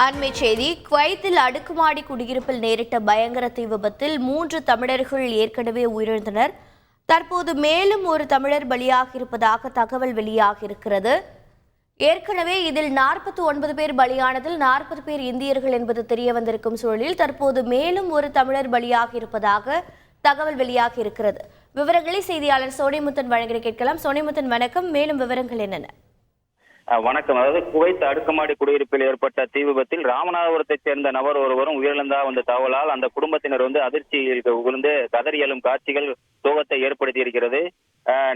அண்மை செய்தி. குவைத்தில் அடுக்குமாடி குடியிருப்பில் நேரிட்ட பயங்கர தீ விபத்தில் 3 தமிழர்கள் ஏற்கனவே உயிரிழந்தனர். தற்போது மேலும் ஒரு தமிழர் பலியாகியிருப்பதாக தகவல் வெளியாகியிருக்கிறது. ஏற்கனவே இதில் 49 பேர் பலியானதில் 40 பேர் இந்தியர்கள் என்பது தெரிய வந்திருக்கும் சூழலில் தற்போது மேலும் ஒரு தமிழர் பலியாகியிருப்பதாக தகவல் வெளியாகியிருக்கிறது. விவரங்களை செய்தியாளர் சோனிமுத்தன் வழங்க கேட்கலாம். சோனிமுத்தன், வணக்கம். மேலும் விவரங்கள் என்னென்ன? வணக்கம். அதாவது குவைத் அடுக்குமாடி குடியிருப்பில் ஏற்பட்ட தீ விபத்தில் ராமநாதபுரத்தைச் சேர்ந்த நபர் ஒருவரும் உயிரிழந்ததாக வந்த தகவலால் அந்த குடும்பத்தினர் அதிர்ச்சியில் விழுந்து கதறி எழும் காட்சிகள் சோகத்தை ஏற்படுத்தி இருக்கிறது.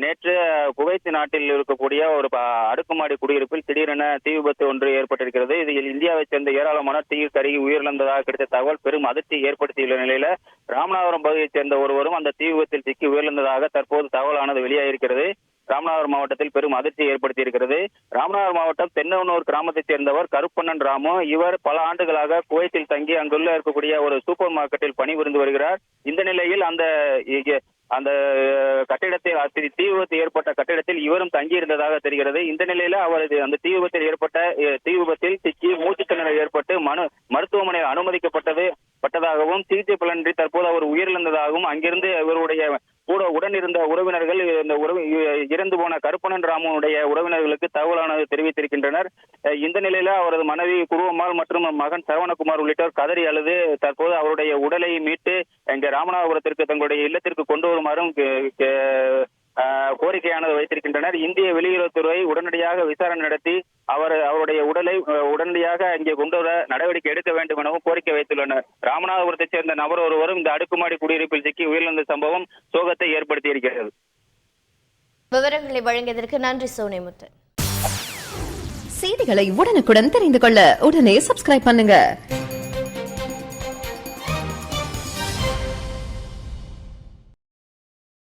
நேற்று குவைத் நாட்டில் இருக்கக்கூடிய ஒரு அடுக்குமாடி குடியிருப்பில் திடீரென தீ விபத்து ஒன்று ஏற்பட்டிருக்கிறது. இதில் இந்தியாவைச் சேர்ந்த ஏராளமான தீயில் கருகி உயிரிழந்ததாக கிடைத்த தகவல் பெரும் அதிர்ச்சியை ஏற்படுத்தியுள்ள நிலையில ராமநாதபுரம் பகுதியைச் சேர்ந்த ஒருவரும் அந்த தீ விபத்தில் சிக்கி உயிரிழந்ததாக தற்போது தகவலானது வெளியாகியிருக்கிறது. ராமநாதபுரம் மாவட்டத்தில் பெரும் அதிர்ச்சியை ஏற்படுத்தி இருக்கிறது. ராமநாதபுரம் மாவட்டம் தென்னவனூர் கிராமத்தைச் சேர்ந்தவர் கருப்பண்ணன் ராமு. இவர் பல ஆண்டுகளாக குவைத்தில் தங்கி அங்குள்ள இருக்கக்கூடிய ஒரு சூப்பர் மார்க்கெட்டில் பணிபுரிந்து வருகிறார். இந்த நிலையில் அந்த கட்டிடத்தில் தீ விபத்து ஏற்பட்ட கட்டிடத்தில் இவரும் தங்கியிருந்ததாக தெரிகிறது. இந்த நிலையில அவரது அந்த தீ விபத்தில் ஏற்பட்ட தீ விபத்தில் சிக்கி மூச்சுத்திணறல் ஏற்பட்டு மருத்துவமனையில் அனுமதிக்கப்பட்டதாகவும் சிகிச்சை பலனின்றி தற்போது அவர் உயிரிழந்ததாகவும் அங்கிருந்து இவருடைய கூட உடனிருந்த உறவினர்கள் இறந்து போன கருப்பணன் ராமனுடைய உறவினர்களுக்கு தகவலானது தெரிவித்திருக்கின்றனர். இந்த நிலையில அவரது மனைவி குருவம்மாள் மற்றும் மகன் சரவணகுமார் உள்ளிட்டோர் கதறி அழுது தற்போது அவருடைய உடலை மீட்டு இங்க ராமநாதபுரத்திற்கு தங்களுடைய இல்லத்திற்கு கொண்டு வருமாறும் கோரிக்கையானது வைத்திருக்கின்றனர். இந்திய வெளியுறவுத்துறை உடனடியாக விசாரணை நடத்தி அவருடைய உடலை உடனடியாக இங்கே கொண்டு வர நடவடிக்கை எடுக்க வேண்டும் எனவும் கோரிக்கை வைத்துள்ளனர். ராமநாதபுரத்தைச் சேர்ந்த நபர் ஒருவரும் இந்த அடுக்குமாடி குடியிருப்பில் சிக்கி உயிரிழந்த சம்பவம் சோகத்தை ஏற்படுத்தி இருக்கிறது. விவரங்களை வழங்கியதற்கு நன்றி சோனிமுத்தன். செய்திகளை உடனுக்குடன் தெரிந்து கொள்ள உடனே சப்ஸ்கிரைப் பண்ணுங்க.